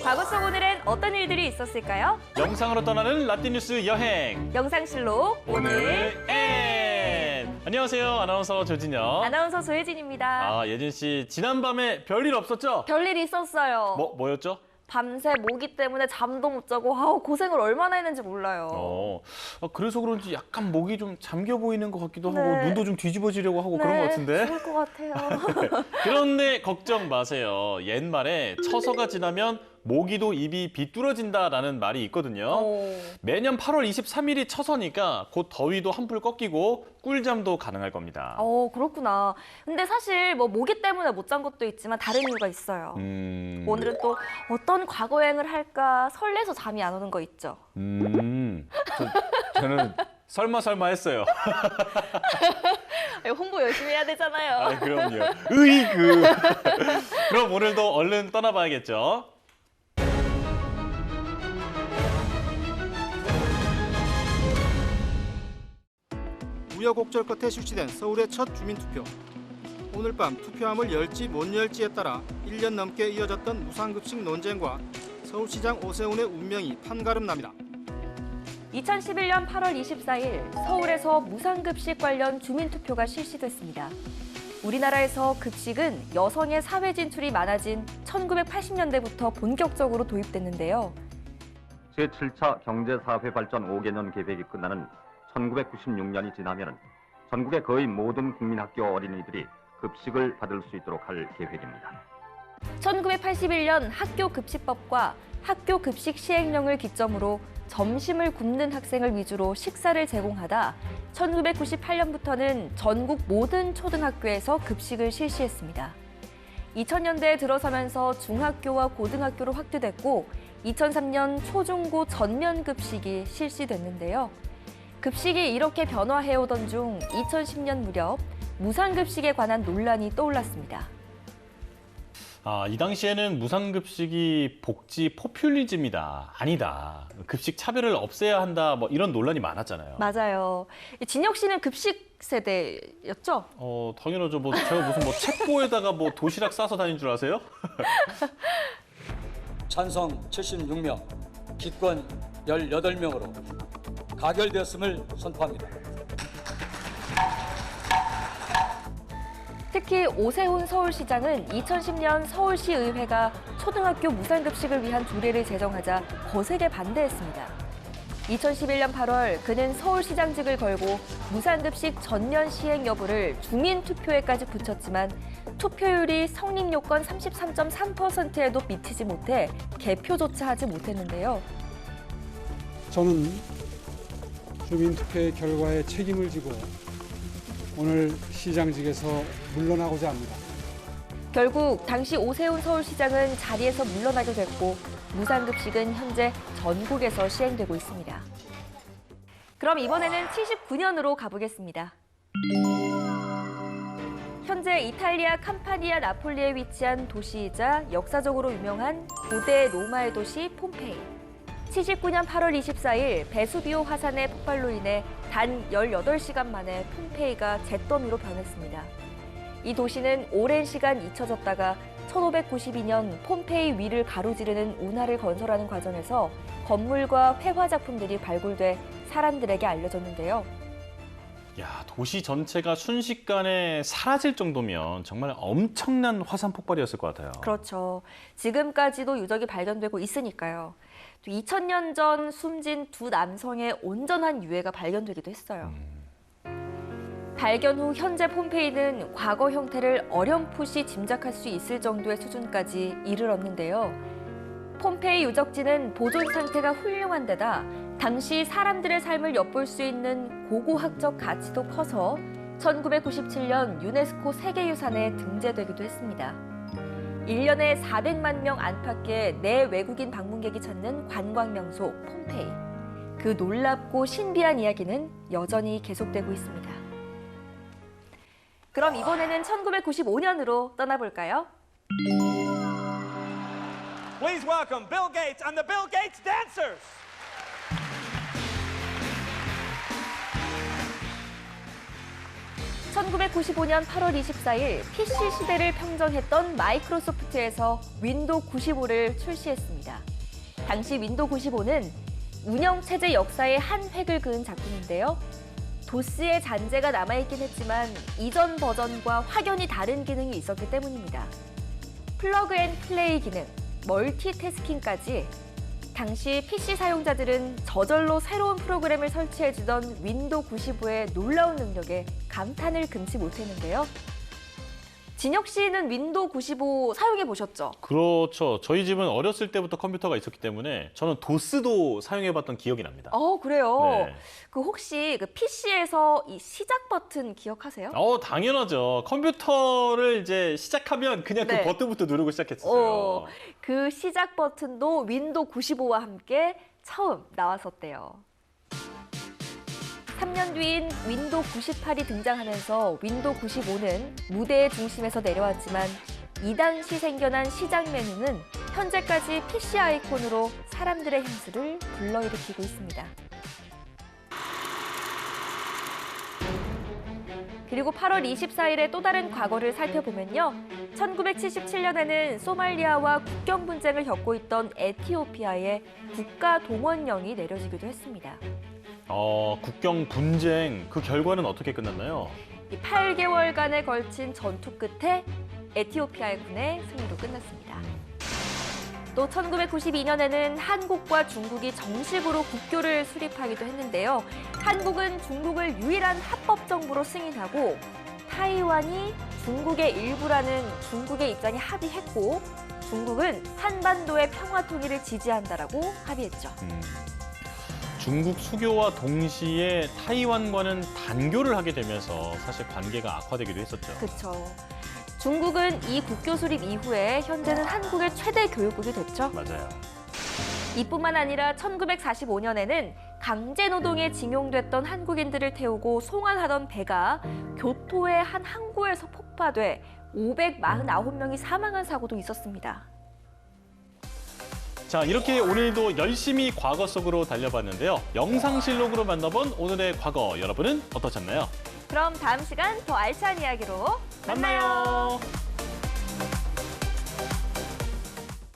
과거 속 오늘은 어떤 일들이 있었을까요? 영상으로 떠나는 라떼뉴스 여행. 영상실록 오늘 안녕하세요. 아나운서 조진영. 아나운서 조혜진입니다. 예진 씨 지난밤에 별일 없었죠? 별일이 있었어요. 뭐였죠? 밤새 모기 때문에 잠도 못 자고 고생을 얼마나 했는지 몰라요. 그래서 그런지 약간 목이 좀 잠겨 보이는 것 같기도 하고 네. 눈도 좀 뒤집어지려고 하고 그런 것 같은데. 죽을 것 같아요. 그런데 걱정 마세요. 옛말에 처서가 지나면 모기도 입이 비뚤어진다라는 말이 있거든요. 매년 8월 23일이 처서니까 곧 더위도 한풀 꺾이고 꿀잠도 가능할 겁니다. 그렇구나. 근데 사실 뭐 모기 때문에 못 잔 것도 있지만 다른 이유가 있어요. 오늘은 또 어떤 과거 여행을 할까 설레서 잠이 안 오는 거 있죠? 저는 설마 했어요. 홍보 열심히 해야 되잖아요. 그럼요. 으이그. 그럼 오늘도 얼른 떠나봐야겠죠. 우여곡절 끝에 실시된 서울의 첫 주민투표. 오늘 밤 투표함을 열지 못 열지에 따라 1년 넘게 이어졌던 무상급식 논쟁과 서울시장 오세훈의 운명이 판가름납니다. 2011년 8월 24일 서울에서 무상급식 관련 주민투표가 실시됐습니다. 우리나라에서 급식은 여성의 사회 진출이 많아진 1980년대부터 본격적으로 도입됐는데요. 제7차 경제사회발전 5개년 계획이 끝나는 1996년이 지나면 전국의 거의 모든 국민학교 어린이들이 급식을 받을 수 있도록 할 계획입니다. 1981년 학교급식법과 학교급식 시행령을 기점으로 점심을 굶는 학생을 위주로 식사를 제공하다 1998년부터는 전국 모든 초등학교에서 급식을 실시했습니다. 2000년대에 들어서면서 중학교와 고등학교로 확대됐고 2003년 초중고 전면 급식이 실시됐는데요. 급식이 이렇게 변화해오던 중 2010년 무렵 무상급식에 관한 논란이 떠올랐습니다. 이 당시에는 무상급식이 복지 포퓰리즘이다. 아니다. 급식 차별을 없애야 한다. 이런 논란이 많았잖아요. 맞아요. 진혁 씨는 급식 세대였죠? 당연하죠. 제가 무슨 책보에다가 도시락 싸서 다닌 줄 아세요? 찬성 76명, 기권 18명으로 가결되었음을 선포합니다. 특히 오세훈 서울시장은 2010년 서울시의회가 초등학교 무상급식을 위한 조례를 제정하자 거세게 반대했습니다. 2011년 8월 그는 서울시장직을 걸고 무상급식 전면 시행 여부를 주민투표에까지 붙였지만 투표율이 성립 요건 33.3%에도 미치지 못해 개표조차 하지 못했는데요. 저는 주민투표의 결과에 책임을 지고 오늘 시장직에서 물러나고자 합니다. 결국 당시 오세훈 서울시장은 자리에서 물러나게 됐고 무상급식은 현재 전국에서 시행되고 있습니다. 그럼 이번에는 79년으로 가보겠습니다. 현재 이탈리아 캄파니아 나폴리에 위치한 도시이자 역사적으로 유명한 고대 로마의 도시 폼페이. 79년 8월 24일 베수비오 화산의 폭발로 인해 단 18시간 만에 폼페이가 잿더미로 변했습니다. 이 도시는 오랜 시간 잊혀졌다가 1592년 폼페이 위를 가로지르는 운하를 건설하는 과정에서 건물과 회화 작품들이 발굴돼 사람들에게 알려졌는데요. 도시 전체가 순식간에 사라질 정도면 정말 엄청난 화산 폭발이었을 것 같아요. 그렇죠. 지금까지도 유적이 발견되고 있으니까요. 또 2000년 전 숨진 두 남성의 온전한 유해가 발견되기도 했어요. 발견 후 현재 폼페이는 과거 형태를 어렴풋이 짐작할 수 있을 정도의 수준까지 이르렀는데요. 폼페이 유적지는 보존 상태가 훌륭한 데다 당시 사람들의 삶을 엿볼 수 있는 고고학적 가치도 커서 1997년 유네스코 세계유산에 등재되기도 했습니다. 1년에 400만 명 안팎의 내외국인 방문객이 찾는 관광명소 폼페이. 그 놀랍고 신비한 이야기는 여전히 계속되고 있습니다. 그럼 이번에는 1995년으로 떠나볼까요? Please welcome Bill Gates and the Bill Gates Dancers. 1995년 8월 24일 PC 시대를 평정했던 마이크로소프트에서 윈도우 95를 출시했습니다. 당시 윈도우 95는 운영체제 역사의 한 획을 그은 작품인데요. 도스의 잔재가 남아있긴 했지만 이전 버전과 확연히 다른 기능이 있었기 때문입니다. 플러그 앤 플레이 기능, 멀티태스킹까지 당시 PC 사용자들은 저절로 새로운 프로그램을 설치해주던 윈도우 95의 놀라운 능력에 감탄을 금치 못했는데요. 진혁 씨는 윈도우 95 사용해 보셨죠? 그렇죠. 저희 집은 어렸을 때부터 컴퓨터가 있었기 때문에 저는 도스도 사용해봤던 기억이 납니다. 그래요? 네. 그 혹시 그 PC에서 이 시작 버튼 기억하세요? 당연하죠. 컴퓨터를 이제 시작하면 그냥 네. 그 버튼부터 누르고 시작했었어요. 그 시작 버튼도 윈도우 95와 함께 처음 나왔었대요. 3년 뒤인 윈도우 98이 등장하면서 윈도우 95는 무대의 중심에서 내려왔지만 이 당시 생겨난 시작 메뉴는 현재까지 PC 아이콘으로 사람들의 향수를 불러일으키고 있습니다. 그리고 8월 24일의 또 다른 과거를 살펴보면요. 1977년에는 소말리아와 국경 분쟁을 겪고 있던 에티오피아에 국가 동원령이 내려지기도 했습니다. 국경 분쟁, 그 결과는 어떻게 끝났나요? 8개월간에 걸친 전투 끝에 에티오피아의 군의 승리로 끝났습니다. 또 1992년에는 한국과 중국이 정식으로 국교를 수립하기도 했는데요. 한국은 중국을 유일한 합법 정부로 승인하고 타이완이 중국의 일부라는 중국의 입장에 합의했고 중국은 한반도의 평화 통일을 지지한다라고 합의했죠. 중국 수교와 동시에 타이완과는 단교를 하게 되면서 사실 관계가 악화되기도 했었죠. 그렇죠. 중국은 이 국교 수립 이후에 현재는 한국의 최대 교육국이 됐죠. 맞아요. 이뿐만 아니라 1945년에는 강제 노동에 징용됐던 한국인들을 태우고 송환하던 배가 교토의 한 항구에서 폭파돼 549명이 사망한 사고도 있었습니다. 자, 이렇게 오늘도 열심히 과거 속으로 달려봤는데요. 영상실록으로 만나본 오늘의 과거, 여러분은 어떠셨나요? 그럼 다음 시간 더 알찬 이야기로 만나요.